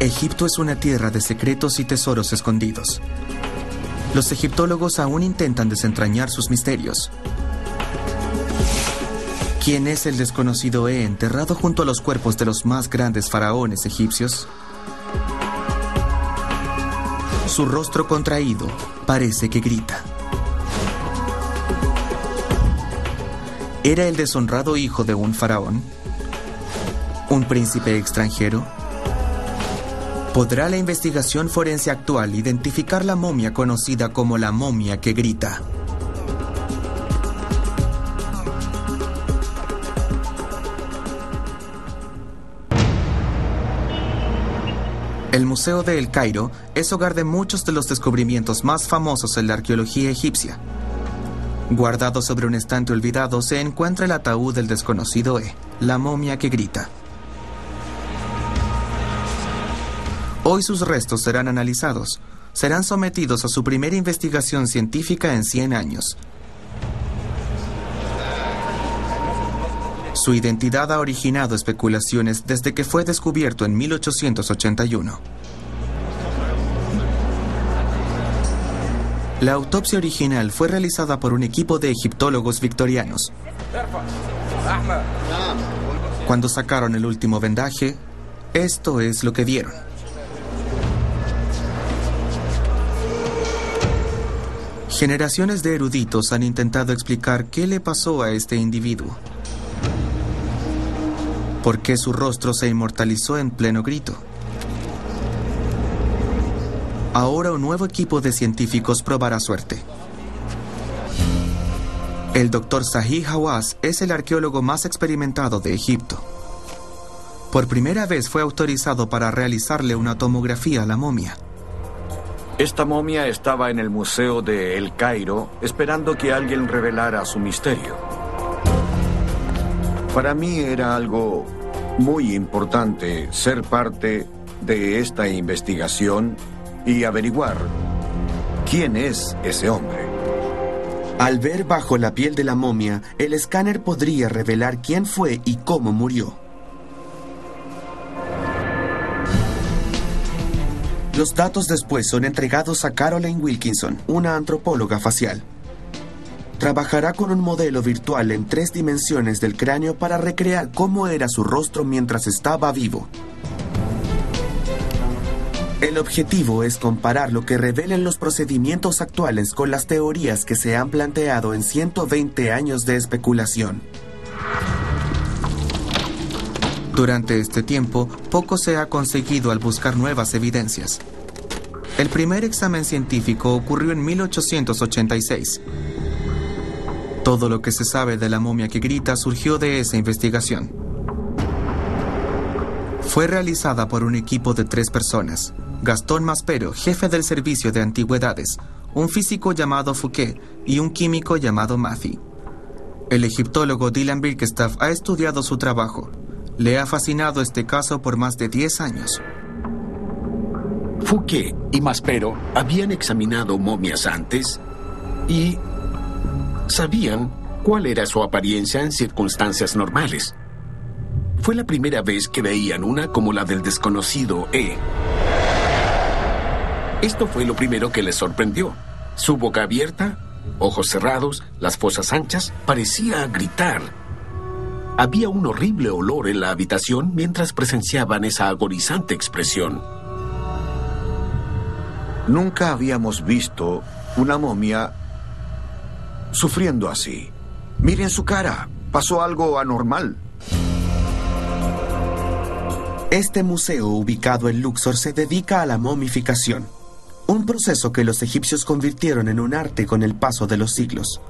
Egipto es una tierra de secretos y tesoros escondidos. Los egiptólogos aún intentan desentrañar sus misterios. ¿Quién es el desconocido enterrado junto a los cuerpos de los más grandes faraones egipcios? Su rostro contraído parece que grita. ¿Era el deshonrado hijo de un faraón? ¿Un príncipe extranjero? ¿Podrá la investigación forense actual identificar la momia conocida como la momia que grita? El Museo de El Cairo es hogar de muchos de los descubrimientos más famosos en la arqueología egipcia. Guardado sobre un estante olvidado se encuentra el ataúd del desconocido la momia que grita. Hoy sus restos serán analizados. Serán sometidos a su primera investigación científica en 100 años. Su identidad ha originado especulaciones desde que fue descubierto en 1881. La autopsia original fue realizada por un equipo de egiptólogos victorianos. Cuando sacaron el último vendaje, esto es lo que vieron. Generaciones de eruditos han intentado explicar qué le pasó a este individuo. ¿Por qué su rostro se inmortalizó en pleno grito? Ahora un nuevo equipo de científicos probará suerte. El Dr. Zahi Hawass es el arqueólogo más experimentado de Egipto. Por primera vez fue autorizado para realizarle una tomografía a la momia. Esta momia estaba en el Museo de El Cairo esperando que alguien revelara su misterio. Para mí era algo muy importante ser parte de esta investigación y averiguar quién es ese hombre. Al ver bajo la piel de la momia, el escáner podría revelar quién fue y cómo murió. Los datos después son entregados a Caroline Wilkinson, una antropóloga facial. Trabajará con un modelo virtual en 3 dimensiones del cráneo para recrear cómo era su rostro mientras estaba vivo. El objetivo es comparar lo que revelen los procedimientos actuales con las teorías que se han planteado en 120 años de especulación. Durante este tiempo, poco se ha conseguido al buscar nuevas evidencias. El primer examen científico ocurrió en 1886. Todo lo que se sabe de la momia que grita surgió de esa investigación. Fue realizada por un equipo de 3 personas. Gastón Maspero, jefe del servicio de antigüedades, un físico llamado Fouquet y un químico llamado Mathy. El egiptólogo Dylan Birkestaff ha estudiado su trabajo. Le ha fascinado este caso por más de 10 años. Fouquet y Maspero habían examinado momias antes y sabían cuál era su apariencia en circunstancias normales. Fue la primera vez que veían una como la del desconocido Esto fue lo primero que les sorprendió. Su boca abierta, ojos cerrados, las fosas anchas, parecía gritar. Había un horrible olor en la habitación mientras presenciaban esa agonizante expresión. Nunca habíamos visto una momia sufriendo así. Miren su cara. Pasó algo anormal. Este museo, ubicado en Luxor, se dedica a la momificación. Un proceso que los egipcios convirtieron en un arte con el paso de los siglos.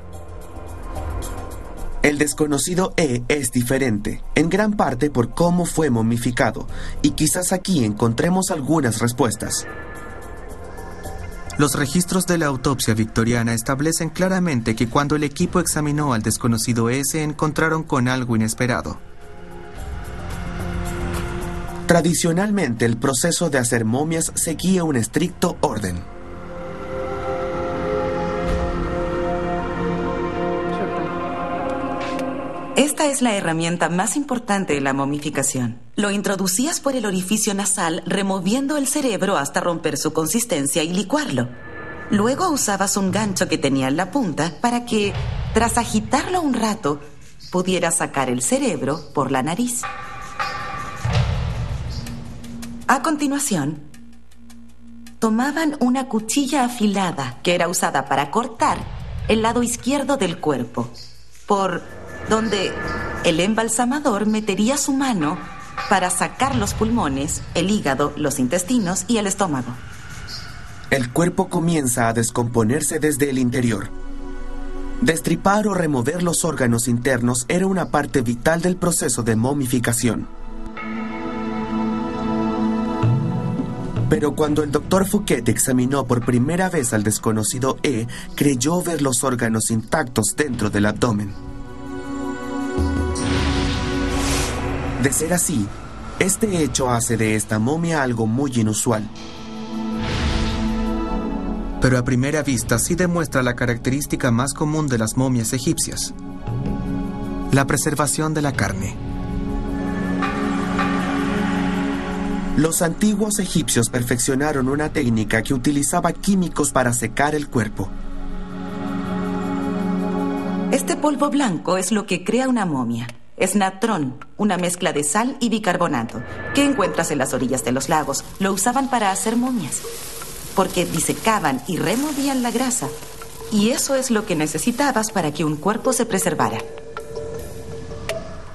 El desconocido es diferente, en gran parte por cómo fue momificado, y quizás aquí encontremos algunas respuestas. Los registros de la autopsia victoriana establecen claramente que cuando el equipo examinó al desconocido se encontraron con algo inesperado. Tradicionalmente, el proceso de hacer momias seguía un estricto orden. Esta es la herramienta más importante de la momificación. Lo introducías por el orificio nasal, removiendo el cerebro hasta romper su consistencia y licuarlo. Luego usabas un gancho que tenía en la punta para que, tras agitarlo un rato, pudieras sacar el cerebro por la nariz. A continuación, tomaban una cuchilla afilada que era usada para cortar el lado izquierdo del cuerpo, por donde el embalsamador metería su mano para sacar los pulmones, el hígado, los intestinos y el estómago. El cuerpo comienza a descomponerse desde el interior. Destripar o remover los órganos internos era una parte vital del proceso de momificación. Pero cuando el Dr. Fouquet examinó por primera vez al desconocido E, creyó ver los órganos intactos dentro del abdomen. De ser así, este hecho hace de esta momia algo muy inusual. Pero a primera vista sí demuestra la característica más común de las momias egipcias: la preservación de la carne. Los antiguos egipcios perfeccionaron una técnica que utilizaba químicos para secar el cuerpo. Este polvo blanco es lo que crea una momia. Es natrón, una mezcla de sal y bicarbonato, que encuentras en las orillas de los lagos. Lo usaban para hacer momias, porque disecaban y removían la grasa. Y eso es lo que necesitabas para que un cuerpo se preservara.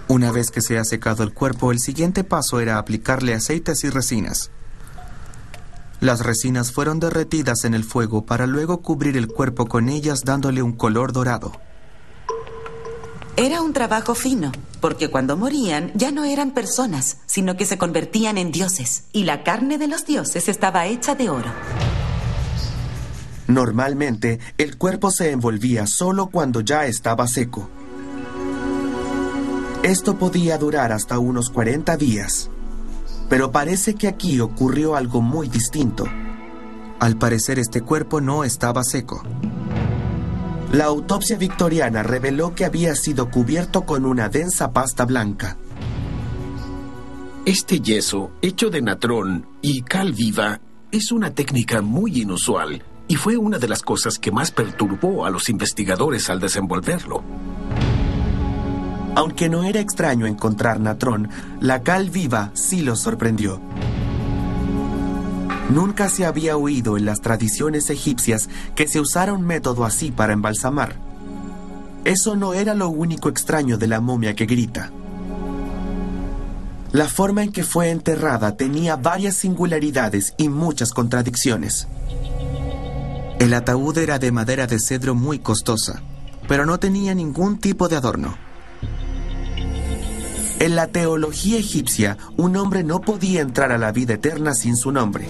Una vez que se ha secado el cuerpo, el siguiente paso era aplicarle aceites y resinas. Las resinas fueron derretidas en el fuego para luego cubrir el cuerpo con ellas, dándole un color dorado. Era un trabajo fino, porque cuando morían ya no eran personas, sino que se convertían en dioses, y la carne de los dioses estaba hecha de oro. Normalmente, el cuerpo se envolvía solo cuando ya estaba seco. Esto podía durar hasta unos 40 días. Pero parece que aquí ocurrió algo muy distinto. Al parecer, este cuerpo no estaba seco. La autopsia victoriana reveló que había sido cubierto con una densa pasta blanca. Este yeso, hecho de natrón y cal viva, es una técnica muy inusual y fue una de las cosas que más perturbó a los investigadores al desenvolverlo. Aunque no era extraño encontrar natrón, la cal viva sí los sorprendió. Nunca se había oído en las tradiciones egipcias que se usara un método así para embalsamar. Eso no era lo único extraño de la momia que grita. La forma en que fue enterrada tenía varias singularidades y muchas contradicciones. El ataúd era de madera de cedro muy costosa, pero no tenía ningún tipo de adorno. En la teología egipcia, un hombre no podía entrar a la vida eterna sin su nombre.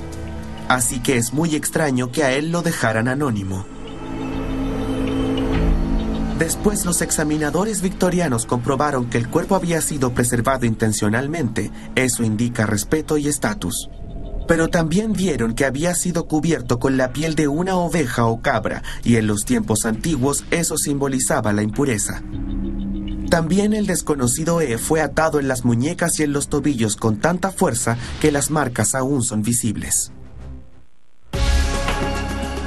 Así que es muy extraño que a él lo dejaran anónimo. Después, los examinadores victorianos comprobaron que el cuerpo había sido preservado intencionalmente. Eso indica respeto y estatus. Pero también vieron que había sido cubierto con la piel de una oveja o cabra, y en los tiempos antiguos eso simbolizaba la impureza. También el desconocido E fue atado en las muñecas y en los tobillos con tanta fuerza que las marcas aún son visibles.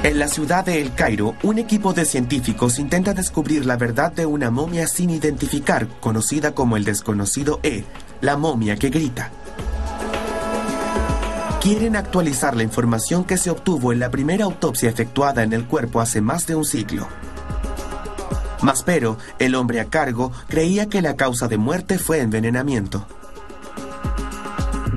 En la ciudad de El Cairo, un equipo de científicos intenta descubrir la verdad de una momia sin identificar, conocida como el desconocido E, la momia que grita. Quieren actualizar la información que se obtuvo en la primera autopsia efectuada en el cuerpo hace más de un siglo. Maspero, el hombre a cargo, creía que la causa de muerte fue envenenamiento.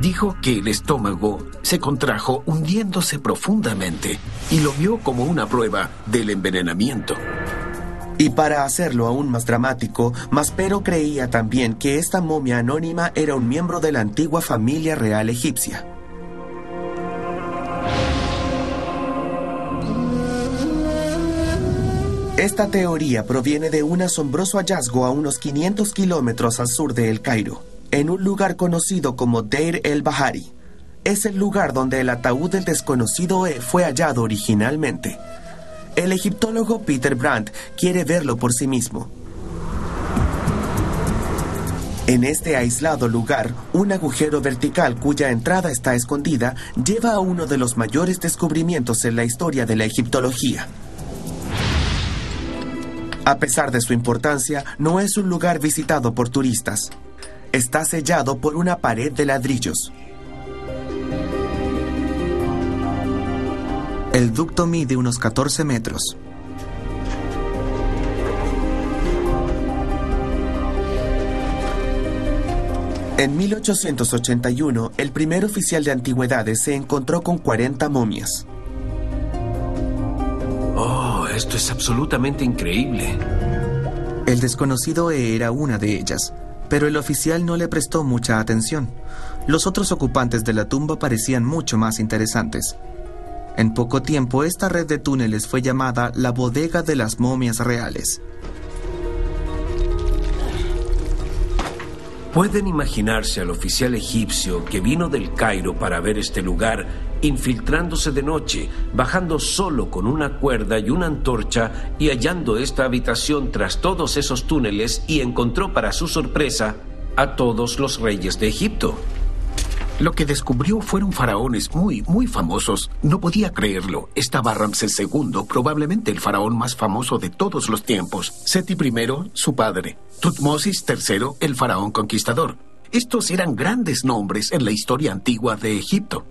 Dijo que el estómago se contrajo hundiéndose profundamente y lo vio como una prueba del envenenamiento. Y para hacerlo aún más dramático, Maspero creía también que esta momia anónima era un miembro de la antigua familia real egipcia. Esta teoría proviene de un asombroso hallazgo a unos 500 kilómetros al sur de El Cairo, en un lugar conocido como Deir el-Bahari. Es el lugar donde el ataúd del desconocido E fue hallado originalmente. El egiptólogo Peter Brandt quiere verlo por sí mismo. En este aislado lugar, un agujero vertical cuya entrada está escondida lleva a uno de los mayores descubrimientos en la historia de la egiptología. A pesar de su importancia, no es un lugar visitado por turistas. Está sellado por una pared de ladrillos. El ducto mide unos 14 metros. En 1881, el primer oficial de antigüedades se encontró con 40 momias. Oh, esto es absolutamente increíble. El desconocido era una de ellas, pero el oficial no le prestó mucha atención. Los otros ocupantes de la tumba parecían mucho más interesantes. En poco tiempo, esta red de túneles fue llamada la bodega de las momias reales. ¿Pueden imaginarse al oficial egipcio que vino del Cairo para ver este lugar, infiltrándose de noche, bajando solo con una cuerda y una antorcha y hallando esta habitación tras todos esos túneles y encontró para su sorpresa a todos los reyes de Egipto? Lo que descubrió fueron faraones muy famosos. No podía creerlo. Estaba Ramsés II, probablemente el faraón más famoso de todos los tiempos. Seti I, su padre. Tutmosis III, el faraón conquistador. Estos eran grandes nombres en la historia antigua de Egipto.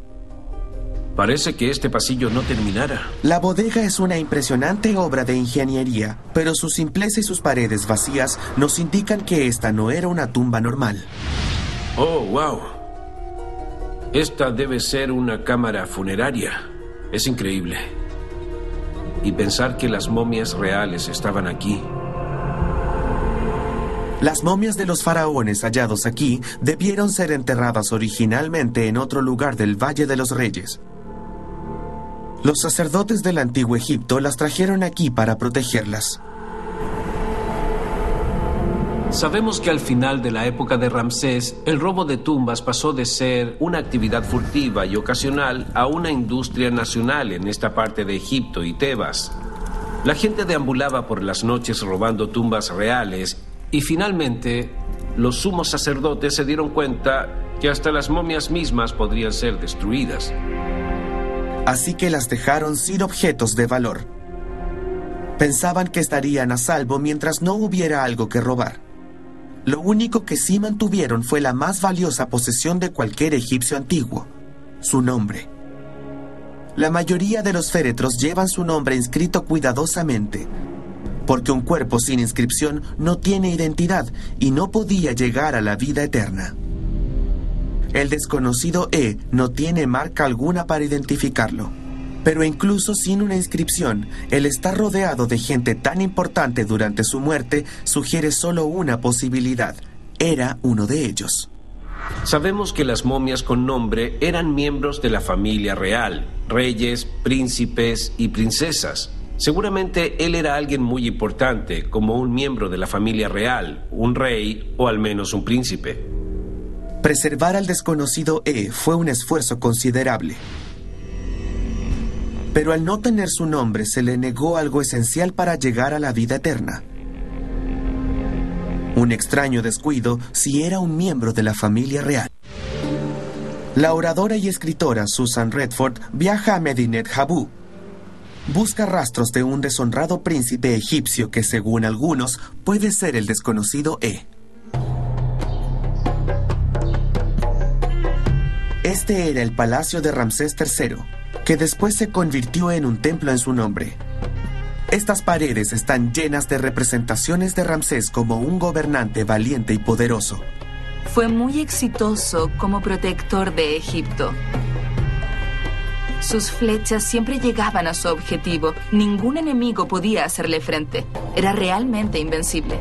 Parece que este pasillo no terminara. La bodega es una impresionante obra de ingeniería, pero su simpleza y sus paredes vacías nos indican que esta no era una tumba normal. Oh, wow. Esta debe ser una cámara funeraria. Es increíble. Y pensar que las momias reales estaban aquí. Las momias de los faraones hallados aquí debieron ser enterradas originalmente en otro lugar del Valle de los Reyes. Los sacerdotes del antiguo Egipto las trajeron aquí para protegerlas. Sabemos que al final de la época de Ramsés, el robo de tumbas pasó de ser una actividad furtiva y ocasional a una industria nacional en esta parte de Egipto y Tebas. La gente deambulaba por las noches robando tumbas reales y finalmente los sumos sacerdotes se dieron cuenta que hasta las momias mismas podrían ser destruidas. Así que las dejaron sin objetos de valor. Pensaban que estarían a salvo mientras no hubiera algo que robar. Lo único que sí mantuvieron fue la más valiosa posesión de cualquier egipcio antiguo: su nombre. La mayoría de los féretros llevan su nombre inscrito cuidadosamente, porque un cuerpo sin inscripción no tiene identidad y no podía llegar a la vida eterna. El desconocido no tiene marca alguna para identificarlo. Pero incluso sin una inscripción, el estar rodeado de gente tan importante durante su muerte sugiere solo una posibilidad: era uno de ellos. Sabemos que las momias con nombre eran miembros de la familia real, reyes, príncipes y princesas. Seguramente él era alguien muy importante, como un miembro de la familia real, un rey o al menos un príncipe. Preservar al desconocido fue un esfuerzo considerable. Pero al no tener su nombre se le negó algo esencial para llegar a la vida eterna. Un extraño descuido si era un miembro de la familia real. La oradora y escritora Susan Redford viaja a Medinet Habu. Busca rastros de un deshonrado príncipe egipcio que, según algunos, puede ser el desconocido Este era el palacio de Ramsés III, que después se convirtió en un templo en su nombre. Estas paredes están llenas de representaciones de Ramsés como un gobernante valiente y poderoso. Fue muy exitoso como protector de Egipto. Sus flechas siempre llegaban a su objetivo. Ningún enemigo podía hacerle frente. Era realmente invencible.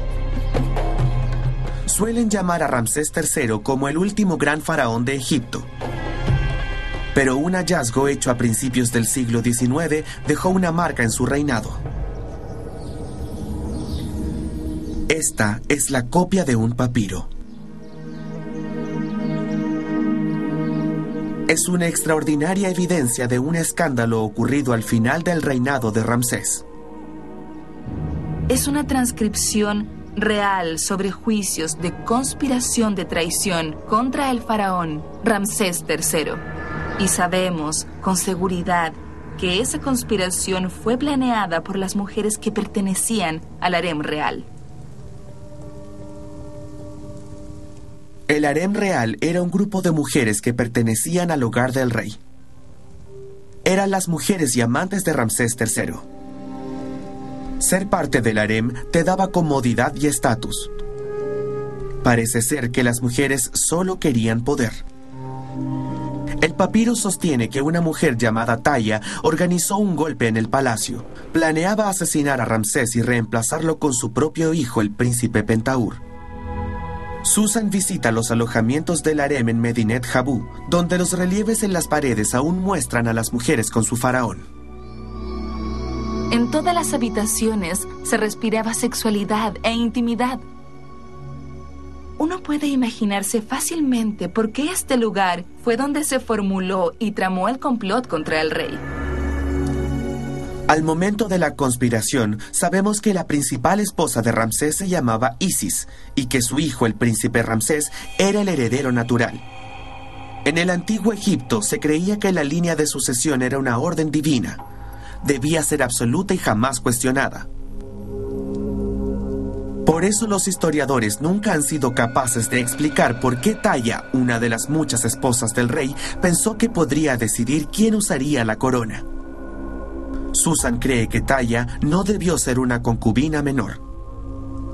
Suelen llamar a Ramsés III como el último gran faraón de Egipto. Pero un hallazgo hecho a principios del siglo XIX dejó una marca en su reinado. Esta es la copia de un papiro. Es una extraordinaria evidencia de un escándalo ocurrido al final del reinado de Ramsés. Es una transcripción real sobre juicios de conspiración de traición contra el faraón Ramsés III. Y sabemos con seguridad que esa conspiración fue planeada por las mujeres que pertenecían al harem real. El harem real era un grupo de mujeres que pertenecían al hogar del rey. Eran las mujeres y amantes de Ramsés III. Ser parte del harem te daba comodidad y estatus. Parece ser que las mujeres solo querían poder. El papiro sostiene que una mujer llamada Taya organizó un golpe en el palacio. Planeaba asesinar a Ramsés y reemplazarlo con su propio hijo, el príncipe Pentaur. Susan visita los alojamientos del harem en Medinet Habu, donde los relieves en las paredes aún muestran a las mujeres con su faraón. En todas las habitaciones se respiraba sexualidad e intimidad. Uno puede imaginarse fácilmente por qué este lugar fue donde se formuló y tramó el complot contra el rey. Al momento de la conspiración, sabemos que la principal esposa de Ramsés se llamaba Isis y que su hijo, el príncipe Ramsés, era el heredero natural. En el antiguo Egipto se creía que la línea de sucesión era una orden divina. Debía ser absoluta y jamás cuestionada. Por eso los historiadores nunca han sido capaces de explicar por qué Taya, una de las muchas esposas del rey, pensó que podría decidir quién usaría la corona. Susan cree que Taya no debió ser una concubina menor.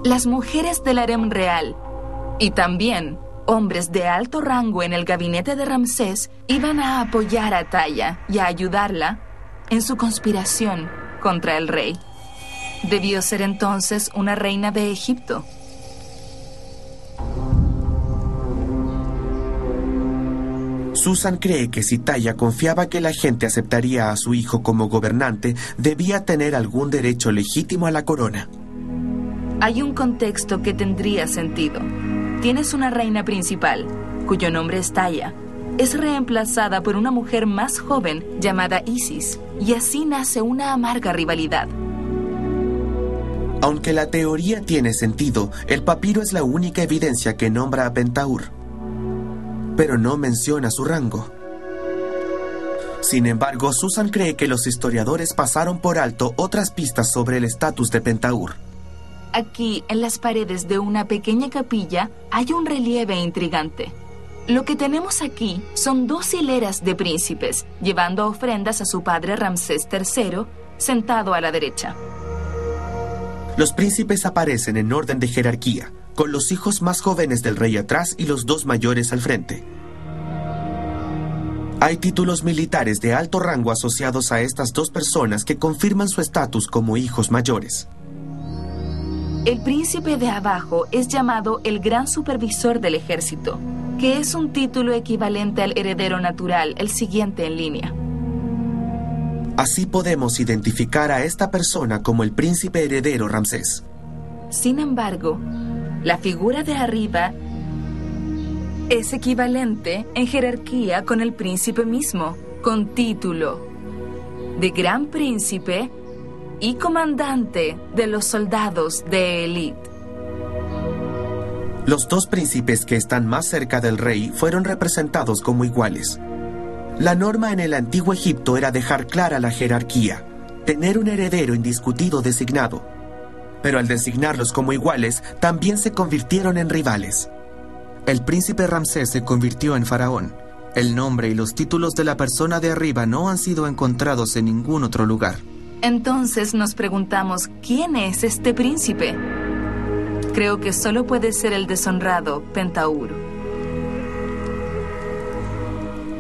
Las mujeres del harem real y también hombres de alto rango en el gabinete de Ramsés iban a apoyar a Taya y a ayudarla en su conspiración contra el rey. Debió ser entonces una reina de Egipto. Susan cree que si Taya confiaba que la gente aceptaría a su hijo como gobernante, debía tener algún derecho legítimo a la corona. Hay un contexto que tendría sentido. Tienes una reina principal, cuyo nombre es Taya. Es reemplazada por una mujer más joven llamada Isis, y así nace una amarga rivalidad. Aunque la teoría tiene sentido, el papiro es la única evidencia que nombra a Pentaur, pero no menciona su rango. Sin embargo, Susan cree que los historiadores pasaron por alto otras pistas sobre el estatus de Pentaur. Aquí, en las paredes de una pequeña capilla, hay un relieve intrigante. Lo que tenemos aquí son 2 hileras de príncipes, llevando ofrendas a su padre Ramsés III, sentado a la derecha. Los príncipes aparecen en orden de jerarquía, con los hijos más jóvenes del rey atrás y los 2 mayores al frente. Hay títulos militares de alto rango asociados a estas 2 personas que confirman su estatus como hijos mayores. El príncipe de abajo es llamado el Gran Supervisor del Ejército, que es un título equivalente al heredero natural, el siguiente en línea. Así podemos identificar a esta persona como el príncipe heredero Ramsés. Sin embargo, la figura de arriba es equivalente en jerarquía con el príncipe mismo, con título de Gran Príncipe y comandante de los soldados de élite. Los 2 príncipes que están más cerca del rey fueron representados como iguales. La norma en el antiguo Egipto era dejar clara la jerarquía, tener un heredero indiscutido designado. Pero al designarlos como iguales, también se convirtieron en rivales. El príncipe Ramsés se convirtió en faraón. El nombre y los títulos de la persona de arriba no han sido encontrados en ningún otro lugar. Entonces nos preguntamos, ¿quién es este príncipe? Creo que solo puede ser el deshonrado Pentaur.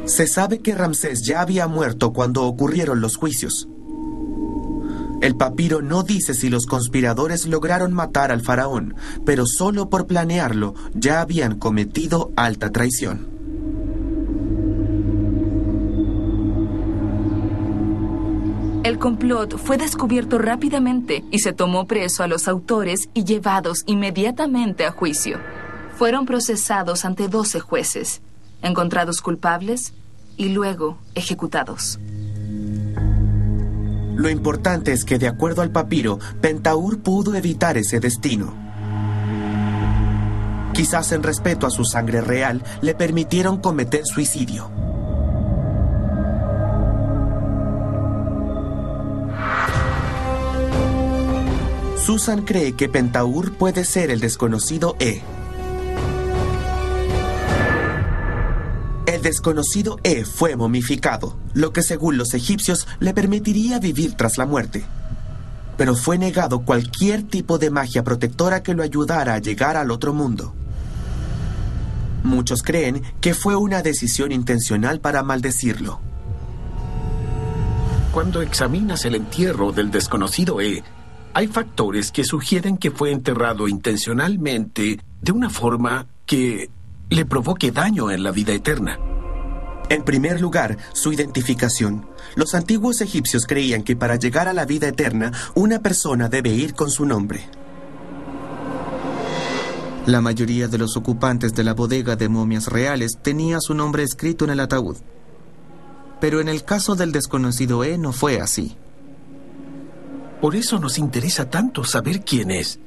Se sabe que Ramsés ya había muerto cuando ocurrieron los juicios. El papiro no dice si los conspiradores lograron matar al faraón, pero solo por planearlo ya habían cometido alta traición. El complot fue descubierto rápidamente y se tomó preso a los autores y llevados inmediatamente a juicio. Fueron procesados ante 12 jueces, encontrados culpables y luego ejecutados. Lo importante es que, de acuerdo al papiro, Pentaur pudo evitar ese destino. Quizás en respeto a su sangre real, le permitieron cometer suicidio. Susan cree que Pentaur puede ser el desconocido E. El desconocido E fue momificado, lo que según los egipcios le permitiría vivir tras la muerte. Pero fue negado cualquier tipo de magia protectora que lo ayudara a llegar al otro mundo. Muchos creen que fue una decisión intencional para maldecirlo. Cuando examinas el entierro del desconocido E, hay factores que sugieren que fue enterrado intencionalmente de una forma que le provoque daño en la vida eterna. En primer lugar, su identificación. Los antiguos egipcios creían que para llegar a la vida eterna, una persona debe ir con su nombre. La mayoría de los ocupantes de la bodega de momias reales tenía su nombre escrito en el ataúd. Pero en el caso del desconocido E no fue así. Por eso nos interesa tanto saber quién es.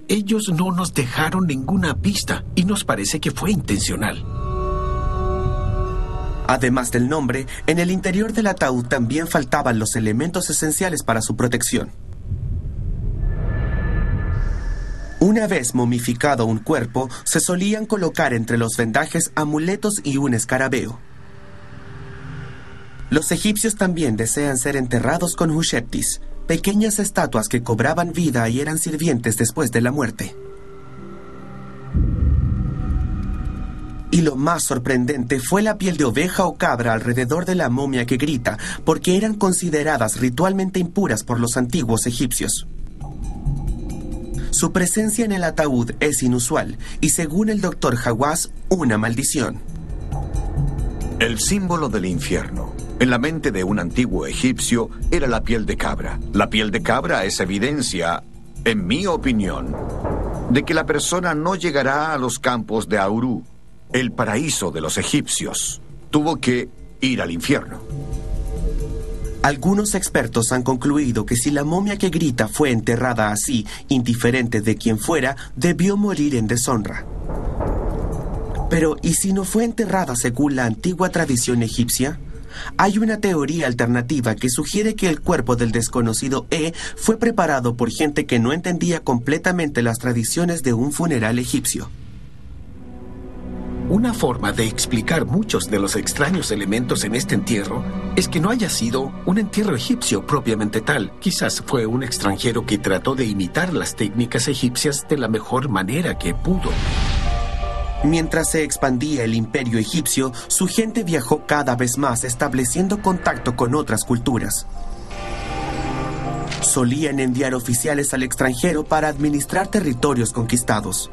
Ellos no nos dejaron ninguna pista y nos parece que fue intencional. Además del nombre, en el interior del ataúd también faltaban los elementos esenciales para su protección. Una vez momificado un cuerpo, se solían colocar entre los vendajes amuletos y un escarabeo. Los egipcios también desean ser enterrados con husheptis, pequeñas estatuas que cobraban vida y eran sirvientes después de la muerte. Y lo más sorprendente fue la piel de oveja o cabra alrededor de la momia que grita, porque eran consideradas ritualmente impuras por los antiguos egipcios. Su presencia en el ataúd es inusual y, según el Dr. Hawass, una maldición. El símbolo del infierno. En la mente de un antiguo egipcio era la piel de cabra. La piel de cabra es evidencia, en mi opinión, de que la persona no llegará a los campos de Auru, el paraíso de los egipcios. Tuvo que ir al infierno. Algunos expertos han concluido que si la momia que grita fue enterrada así, indiferente de quién fuera, debió morir en deshonra. Pero, ¿y si no fue enterrada según la antigua tradición egipcia? Hay una teoría alternativa que sugiere que el cuerpo del desconocido E fue preparado por gente que no entendía completamente las tradiciones de un funeral egipcio. Una forma de explicar muchos de los extraños elementos en este entierro es que no haya sido un entierro egipcio propiamente tal. Quizás fue un extranjero que trató de imitar las técnicas egipcias de la mejor manera que pudo. Mientras se expandía el imperio egipcio, su gente viajó cada vez más, estableciendo contacto con otras culturas. Solían enviar oficiales al extranjero para administrar territorios conquistados.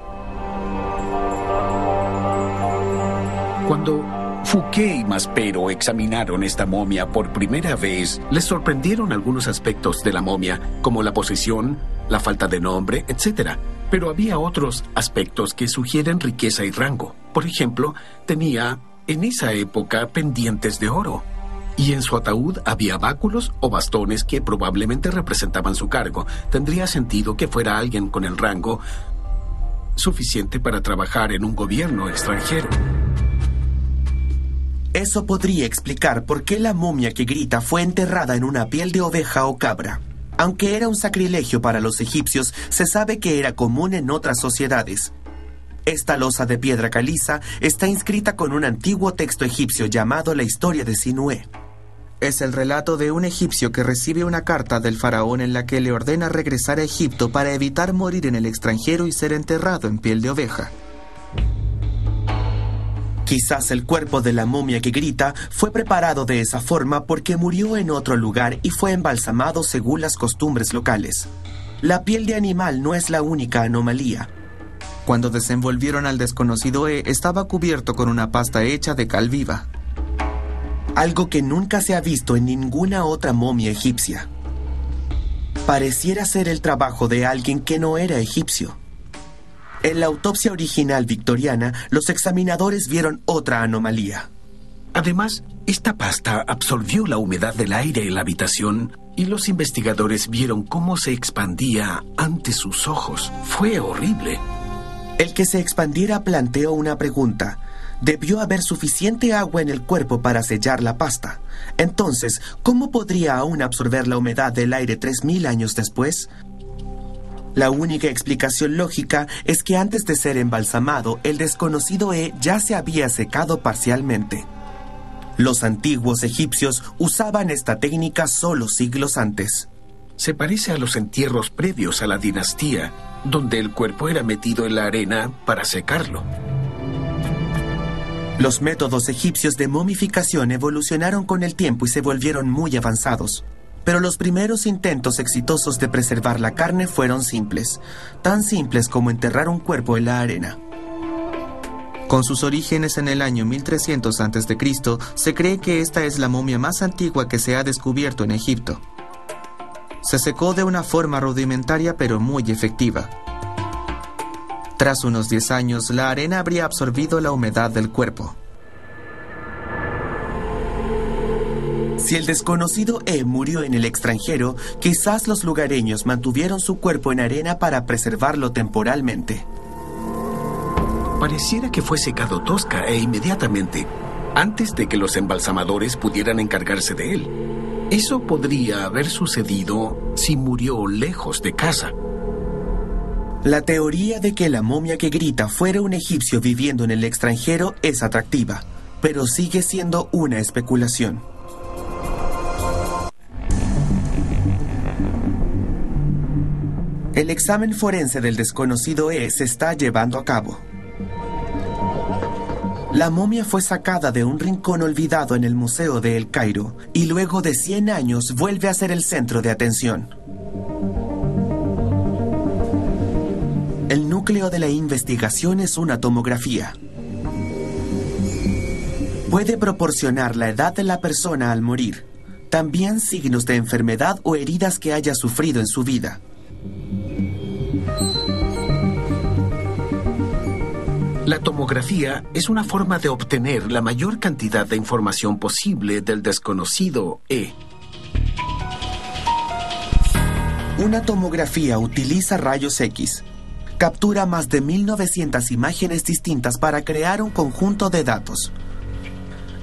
Cuando Fouquet y Maspero examinaron esta momia por primera vez, les sorprendieron algunos aspectos de la momia, como la posesión, la falta de nombre, etc. Pero había otros aspectos que sugieren riqueza y rango. Por ejemplo, tenía, en esa época, pendientes de oro. Y en su ataúd había báculos o bastones que probablemente representaban su cargo. Tendría sentido que fuera alguien con el rango suficiente para trabajar en un gobierno extranjero. Eso podría explicar por qué la momia que grita fue enterrada en una piel de oveja o cabra. Aunque era un sacrilegio para los egipcios, se sabe que era común en otras sociedades. Esta losa de piedra caliza está inscrita con un antiguo texto egipcio llamado la Historia de Sinué. Es el relato de un egipcio que recibe una carta del faraón en la que le ordena regresar a Egipto para evitar morir en el extranjero y ser enterrado en piel de oveja. Quizás el cuerpo de la momia que grita fue preparado de esa forma porque murió en otro lugar y fue embalsamado según las costumbres locales. La piel de animal no es la única anomalía. Cuando desenvolvieron al desconocido E, estaba cubierto con una pasta hecha de cal viva. Algo que nunca se ha visto en ninguna otra momia egipcia. Pareciera ser el trabajo de alguien que no era egipcio. En la autopsia original victoriana, los examinadores vieron otra anomalía. Además, esta pasta absorbió la humedad del aire en la habitación y los investigadores vieron cómo se expandía ante sus ojos. Fue horrible. El que se expandiera planteó una pregunta. Debió haber suficiente agua en el cuerpo para sellar la pasta. Entonces, ¿cómo podría aún absorber la humedad del aire 3000 años después? La única explicación lógica es que antes de ser embalsamado, el desconocido E ya se había secado parcialmente. Los antiguos egipcios usaban esta técnica solo siglos antes. Se parece a los entierros previos a la dinastía, donde el cuerpo era metido en la arena para secarlo. Los métodos egipcios de momificación evolucionaron con el tiempo y se volvieron muy avanzados. Pero los primeros intentos exitosos de preservar la carne fueron simples, tan simples como enterrar un cuerpo en la arena. Con sus orígenes en el año 1300 a.C., se cree que esta es la momia más antigua que se ha descubierto en Egipto. Se secó de una forma rudimentaria pero muy efectiva. Tras unos 10 años, la arena habría absorbido la humedad del cuerpo. Si el desconocido E murió en el extranjero, quizás los lugareños mantuvieron su cuerpo en arena para preservarlo temporalmente. Pareciera que fue secado tosca e inmediatamente, antes de que los embalsamadores pudieran encargarse de él. Eso podría haber sucedido si murió lejos de casa. La teoría de que la momia que grita fuera un egipcio viviendo en el extranjero es atractiva, pero sigue siendo una especulación. El examen forense del desconocido E se está llevando a cabo. La momia fue sacada de un rincón olvidado en el Museo de El Cairo y luego de 100 años vuelve a ser el centro de atención. El núcleo de la investigación es una tomografía. Puede proporcionar la edad de la persona al morir, también signos de enfermedad o heridas que haya sufrido en su vida. La tomografía es una forma de obtener la mayor cantidad de información posible del desconocido E. Una tomografía utiliza rayos X. Captura más de 1900 imágenes distintas para crear un conjunto de datos.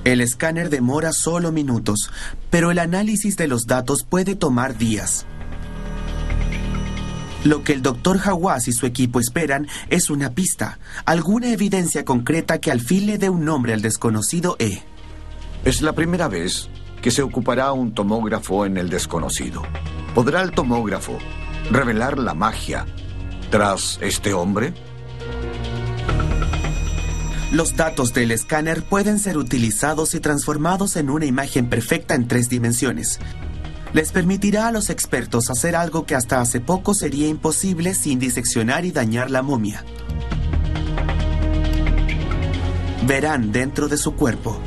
El escáner demora solo minutos, pero el análisis de los datos puede tomar días. Lo que el Dr. Hawass y su equipo esperan es una pista, alguna evidencia concreta que al fin le dé un nombre al desconocido E. Es la primera vez que se ocupará un tomógrafo en el desconocido. ¿Podrá el tomógrafo revelar la magia tras este hombre? Los datos del escáner pueden ser utilizados y transformados en una imagen perfecta en 3 dimensiones. Les permitirá a los expertos hacer algo que hasta hace poco sería imposible sin diseccionar y dañar la momia. Verán dentro de su cuerpo.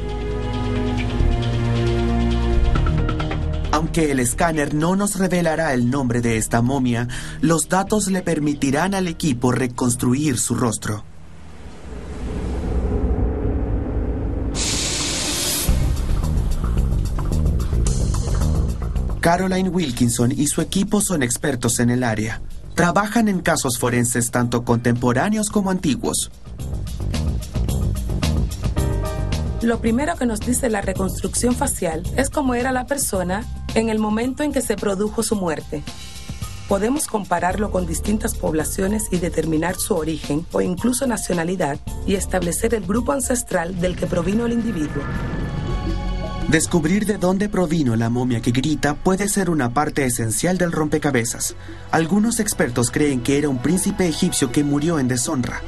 Aunque el escáner no nos revelará el nombre de esta momia, los datos le permitirán al equipo reconstruir su rostro. Caroline Wilkinson y su equipo son expertos en el área. Trabajan en casos forenses tanto contemporáneos como antiguos. Lo primero que nos dice la reconstrucción facial es cómo era la persona en el momento en que se produjo su muerte. Podemos compararlo con distintas poblaciones y determinar su origen o incluso nacionalidad y establecer el grupo ancestral del que provino el individuo. Descubrir de dónde provino la momia que grita puede ser una parte esencial del rompecabezas. Algunos expertos creen que era un príncipe egipcio que murió en deshonra.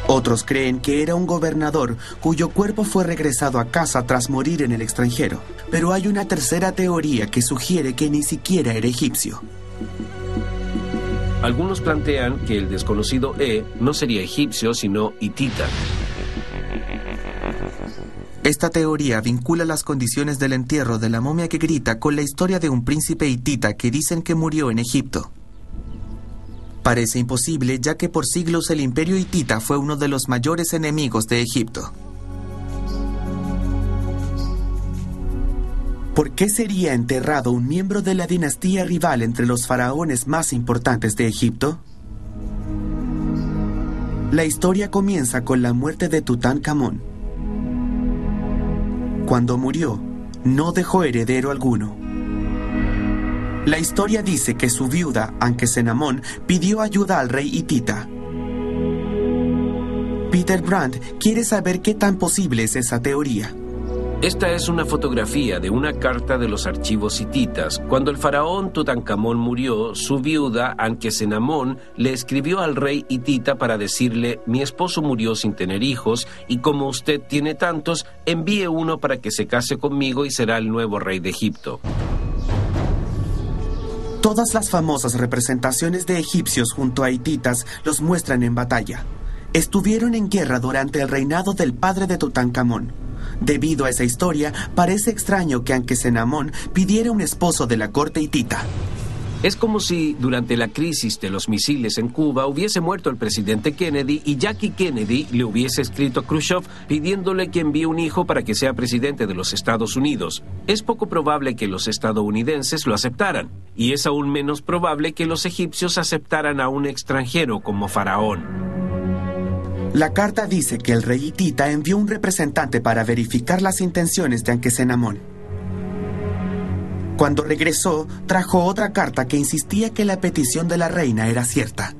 Otros creen que era un gobernador cuyo cuerpo fue regresado a casa tras morir en el extranjero. Pero hay una tercera teoría que sugiere que ni siquiera era egipcio. Algunos plantean que el desconocido E no sería egipcio, sino hitita. Esta teoría vincula las condiciones del entierro de la momia que grita con la historia de un príncipe hitita que dicen que murió en Egipto. Parece imposible, ya que por siglos el imperio hitita fue uno de los mayores enemigos de Egipto. ¿Por qué sería enterrado un miembro de la dinastía rival entre los faraones más importantes de Egipto? La historia comienza con la muerte de Tutankamón. Cuando murió, no dejó heredero alguno. La historia dice que su viuda, Ankesenamón, pidió ayuda al rey hitita. Peter Brandt quiere saber qué tan posible es esa teoría. Esta es una fotografía de una carta de los archivos hititas. Cuando el faraón Tutankamón murió, su viuda, Ankesenamón, le escribió al rey hitita para decirle: mi esposo murió sin tener hijos, y como usted tiene tantos, envíe uno para que se case conmigo y será el nuevo rey de Egipto. Todas las famosas representaciones de egipcios junto a hititas los muestran en batalla. Estuvieron en guerra durante el reinado del padre de Tutankamón. Debido a esa historia, parece extraño que Ankesenamón pidiera un esposo de la corte hitita. Es como si durante la crisis de los misiles en Cuba hubiese muerto el presidente Kennedy y Jackie Kennedy le hubiese escrito a Khrushchev pidiéndole que envíe un hijo para que sea presidente de los Estados Unidos. Es poco probable que los estadounidenses lo aceptaran, y es aún menos probable que los egipcios aceptaran a un extranjero como faraón. La carta dice que el rey hitita envió un representante para verificar las intenciones de Ankesenamón. Cuando regresó, trajo otra carta que insistía que la petición de la reina era cierta.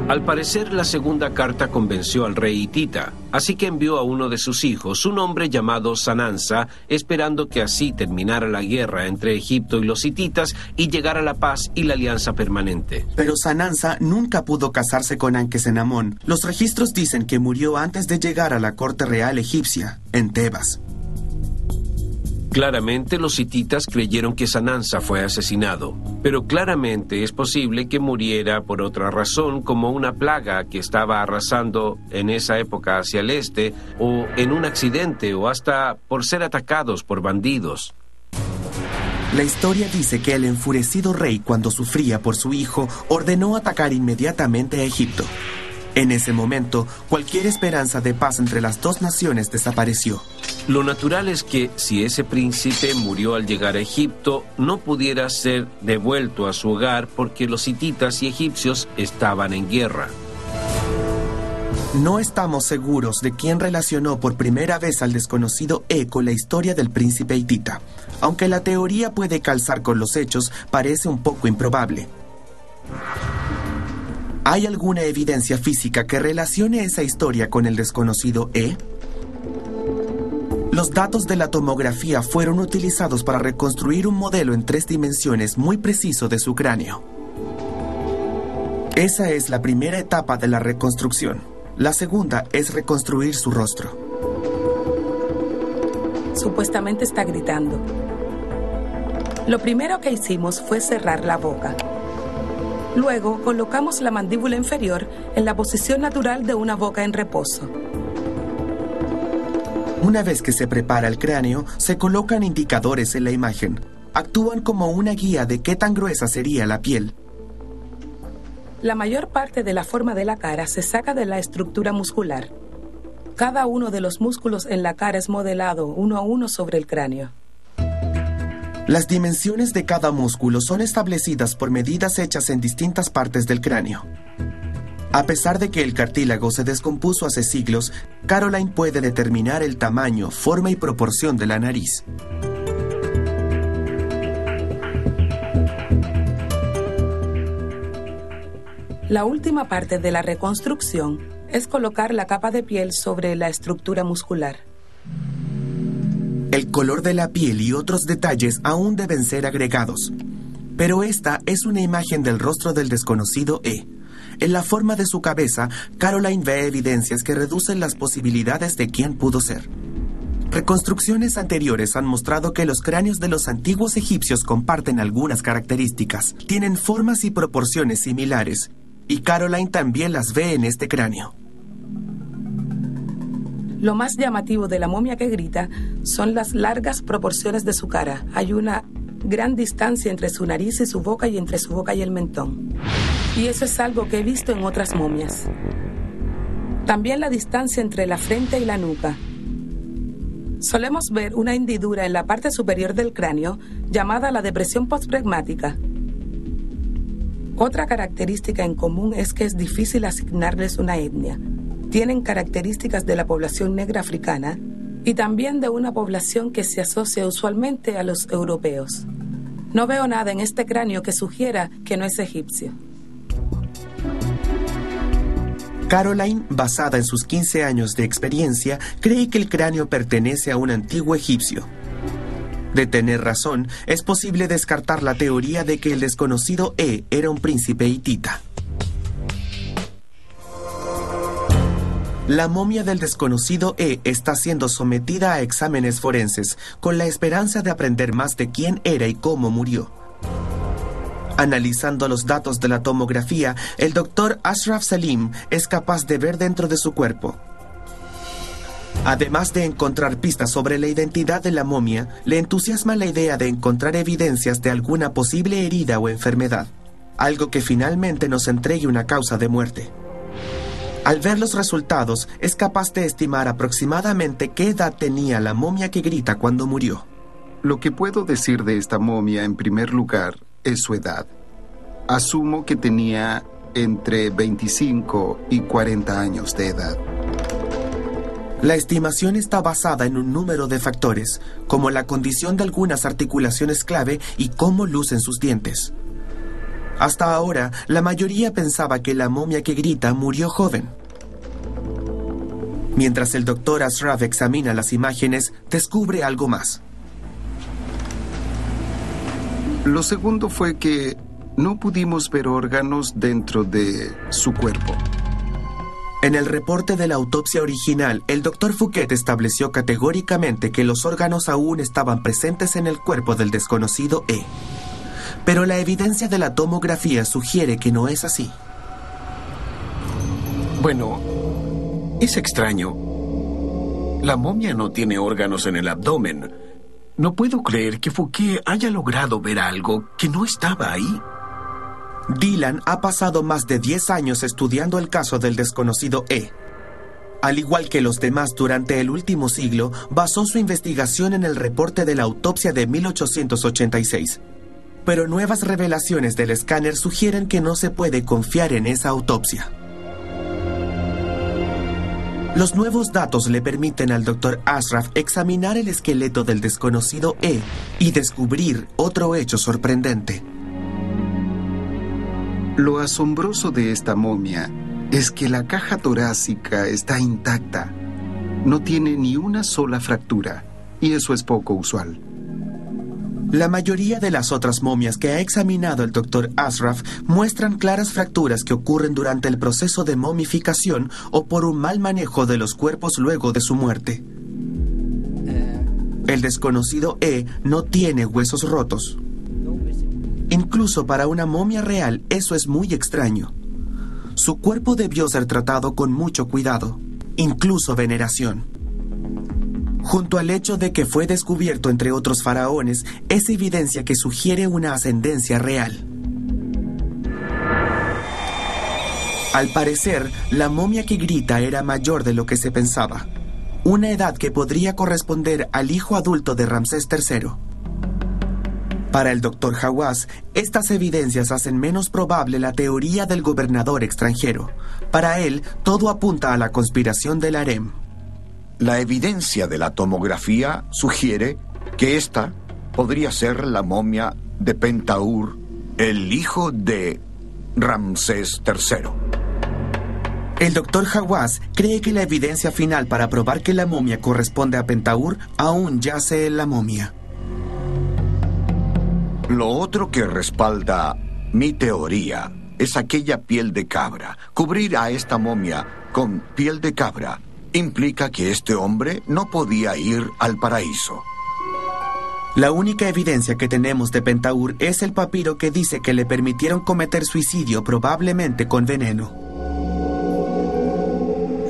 Al parecer, la segunda carta convenció al rey hitita, así que envió a uno de sus hijos, un hombre llamado Sanansa, esperando que así terminara la guerra entre Egipto y los hititas y llegara la paz y la alianza permanente. Pero Sanansa nunca pudo casarse con Ankesenamón. Los registros dicen que murió antes de llegar a la corte real egipcia, en Tebas. Claramente los hititas creyeron que Sanansa fue asesinado, pero claramente es posible que muriera por otra razón, como una plaga que estaba arrasando en esa época hacia el este, o en un accidente, o hasta por ser atacados por bandidos. La historia dice que el enfurecido rey, cuando sufría por su hijo, ordenó atacar inmediatamente a Egipto. En ese momento, cualquier esperanza de paz entre las dos naciones desapareció. Lo natural es que, si ese príncipe murió al llegar a Egipto, no pudiera ser devuelto a su hogar porque los hititas y egipcios estaban en guerra. No estamos seguros de quién relacionó por primera vez al desconocido con la historia del príncipe hitita. Aunque la teoría puede calzar con los hechos, parece un poco improbable. ¿Hay alguna evidencia física que relacione esa historia con el desconocido Los datos de la tomografía fueron utilizados para reconstruir un modelo en 3 dimensiones muy preciso de su cráneo. Esa es la primera etapa de la reconstrucción. La segunda es reconstruir su rostro. Supuestamente está gritando. Lo primero que hicimos fue cerrar la boca. Luego colocamos la mandíbula inferior en la posición natural de una boca en reposo. Una vez que se prepara el cráneo, se colocan indicadores en la imagen. Actúan como una guía de qué tan gruesa sería la piel. La mayor parte de la forma de la cara se saca de la estructura muscular. Cada uno de los músculos en la cara es modelado uno a uno sobre el cráneo. Las dimensiones de cada músculo son establecidas por medidas hechas en distintas partes del cráneo. A pesar de que el cartílago se descompuso hace siglos, Caroline puede determinar el tamaño, forma y proporción de la nariz. La última parte de la reconstrucción es colocar la capa de piel sobre la estructura muscular. El color de la piel y otros detalles aún deben ser agregados. Pero esta es una imagen del rostro del desconocido En la forma de su cabeza, Caroline ve evidencias que reducen las posibilidades de quién pudo ser. Reconstrucciones anteriores han mostrado que los cráneos de los antiguos egipcios comparten algunas características, tienen formas y proporciones similares, y Caroline también las ve en este cráneo. Lo más llamativo de la momia que grita son las largas proporciones de su cara. Hay una gran distancia entre su nariz y su boca y entre su boca y el mentón. Y eso es algo que he visto en otras momias. También la distancia entre la frente y la nuca. Solemos ver una hendidura en la parte superior del cráneo llamada la depresión postpregmática. Otra característica en común es que es difícil asignarles una etnia. Tienen características de la población negra africana y también de una población que se asocia usualmente a los europeos. No veo nada en este cráneo que sugiera que no es egipcio. Caroline, basada en sus 15 años de experiencia, cree que el cráneo pertenece a un antiguo egipcio. De tener razón, es posible descartar la teoría de que el desconocido era un príncipe hitita. La momia del desconocido está siendo sometida a exámenes forenses, con la esperanza de aprender más de quién era y cómo murió. Analizando los datos de la tomografía, el doctor Ashraf Salim es capaz de ver dentro de su cuerpo. Además de encontrar pistas sobre la identidad de la momia, le entusiasma la idea de encontrar evidencias de alguna posible herida o enfermedad, algo que finalmente nos entregue una causa de muerte. Al ver los resultados, es capaz de estimar aproximadamente qué edad tenía la momia que grita cuando murió. Lo que puedo decir de esta momia, en primer lugar, es su edad. Asumo que tenía entre 25 y 40 años de edad. La estimación está basada en un número de factores, como la condición de algunas articulaciones clave y cómo lucen sus dientes. Hasta ahora, la mayoría pensaba que la momia que grita murió joven. Mientras el doctor Ashraf examina las imágenes, descubre algo más. Lo segundo fue que no pudimos ver órganos dentro de su cuerpo. En el reporte de la autopsia original, el doctor Fouquet estableció categóricamente que los órganos aún estaban presentes en el cuerpo del desconocido Pero la evidencia de la tomografía sugiere que no es así. Bueno, es extraño. La momia no tiene órganos en el abdomen. No puedo creer que Fouquet haya logrado ver algo que no estaba ahí. Dylan ha pasado más de 10 años estudiando el caso del desconocido Al igual que los demás durante el último siglo, basó su investigación en el reporte de la autopsia de 1886. Pero nuevas revelaciones del escáner sugieren que no se puede confiar en esa autopsia. Los nuevos datos le permiten al Dr. Ashraf examinar el esqueleto del desconocido y descubrir otro hecho sorprendente. Lo asombroso de esta momia es que la caja torácica está intacta. No tiene ni una sola fractura, y eso es poco usual. La mayoría de las otras momias que ha examinado el Dr. Ashraf muestran claras fracturas que ocurren durante el proceso de momificación o por un mal manejo de los cuerpos luego de su muerte. El desconocido no tiene huesos rotos. Incluso para una momia real, eso es muy extraño. Su cuerpo debió ser tratado con mucho cuidado, incluso veneración. Junto al hecho de que fue descubierto entre otros faraones, es evidencia que sugiere una ascendencia real. Al parecer, la momia que grita era mayor de lo que se pensaba, una edad que podría corresponder al hijo adulto de Ramsés III. Para el Dr. Hawass, estas evidencias hacen menos probable la teoría del gobernador extranjero. Para él, todo apunta a la conspiración del harem. La evidencia de la tomografía sugiere que esta podría ser la momia de Pentaur, el hijo de Ramsés III. El Dr. Hawass cree que la evidencia final para probar que la momia corresponde a Pentaur aún yace en la momia. Lo otro que respalda mi teoría es aquella piel de cabra. Cubrir a esta momia con piel de cabra implica que este hombre no podía ir al paraíso. La única evidencia que tenemos de Pentaur es el papiro que dice que le permitieron cometer suicidio probablemente con veneno.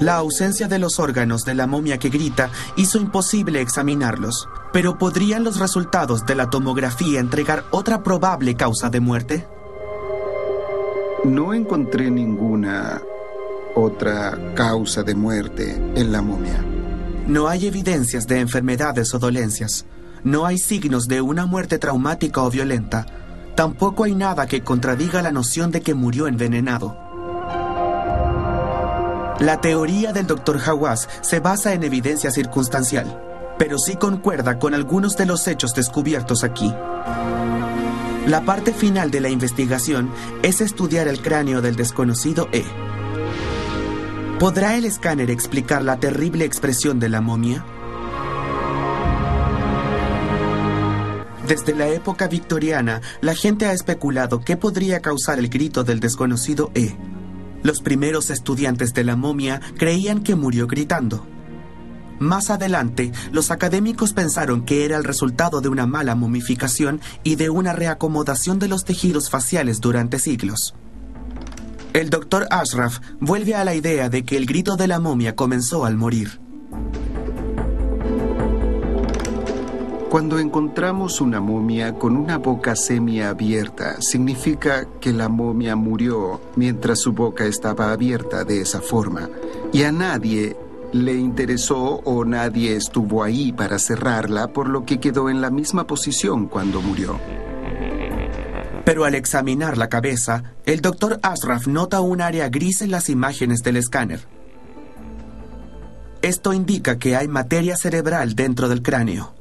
La ausencia de los órganos de la momia que grita hizo imposible examinarlos, pero ¿podrían los resultados de la tomografía entregar otra probable causa de muerte? No encontré ninguna otra causa de muerte en la momia. No hay evidencias de enfermedades o dolencias. No hay signos de una muerte traumática o violenta. Tampoco hay nada que contradiga la noción de que murió envenenado. La teoría del Dr. Hawass se basa en evidencia circunstancial, pero sí concuerda con algunos de los hechos descubiertos aquí. La parte final de la investigación es estudiar el cráneo del desconocido E. ¿Podrá el escáner explicar la terrible expresión de la momia? Desde la época victoriana, la gente ha especulado qué podría causar el grito del desconocido E. Los primeros estudiantes de la momia creían que murió gritando. Más adelante, los académicos pensaron que era el resultado de una mala momificación y de una reacomodación de los tejidos faciales durante siglos. El Dr. Ashraf vuelve a la idea de que el grito de la momia comenzó al morir. Cuando encontramos una momia con una boca semiabierta, significa que la momia murió mientras su boca estaba abierta de esa forma, y a nadie le interesó o nadie estuvo ahí para cerrarla, por lo que quedó en la misma posición cuando murió. Pero al examinar la cabeza, el Dr. Ashraf nota un área gris en las imágenes del escáner. Esto indica que hay materia cerebral dentro del cráneo.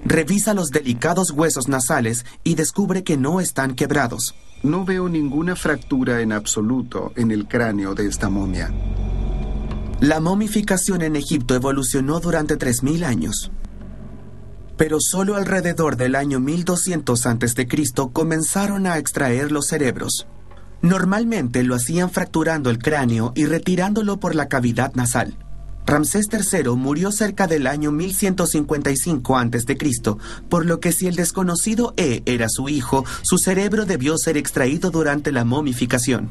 Revisa los delicados huesos nasales y descubre que no están quebrados. No veo ninguna fractura en absoluto en el cráneo de esta momia. La momificación en Egipto evolucionó durante 3000 años. Pero solo alrededor del año 1200 a.C. comenzaron a extraer los cerebros. Normalmente lo hacían fracturando el cráneo y retirándolo por la cavidad nasal. Ramsés III murió cerca del año 1155 a.C., por lo que si el desconocido E era su hijo, su cerebro debió ser extraído durante la momificación.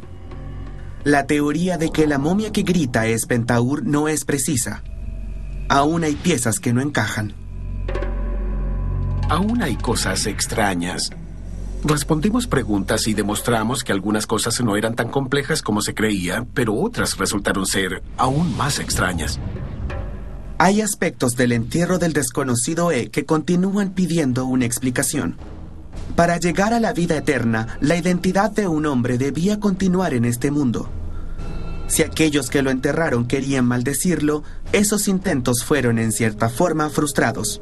La teoría de que la momia que grita es Pentaur no es precisa. Aún hay piezas que no encajan. Aún hay cosas extrañas. Respondimos preguntas y demostramos que algunas cosas no eran tan complejas como se creía, pero otras resultaron ser aún más extrañas. Hay aspectos del entierro del desconocido E que continúan pidiendo una explicación. Para llegar a la vida eterna, la identidad de un hombre debía continuar en este mundo. Si aquellos que lo enterraron querían maldecirlo, esos intentos fueron en cierta forma frustrados.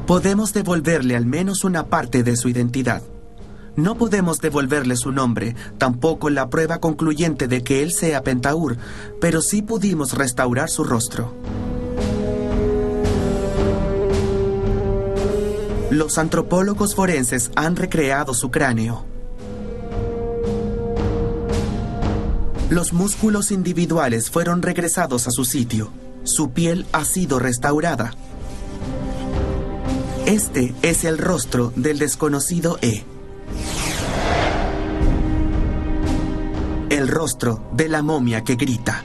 Podemos devolverle al menos una parte de su identidad. No podemos devolverle su nombre, tampoco la prueba concluyente de que él sea Pentaur, pero sí pudimos restaurar su rostro. Los antropólogos forenses han recreado su cráneo. Los músculos individuales fueron regresados a su sitio. Su piel ha sido restaurada. Este es el rostro del desconocido E. El rostro de la momia que grita.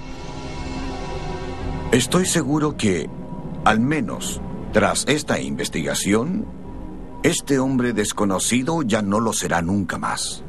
Estoy seguro que, al menos tras esta investigación, este hombre desconocido ya no lo será nunca más.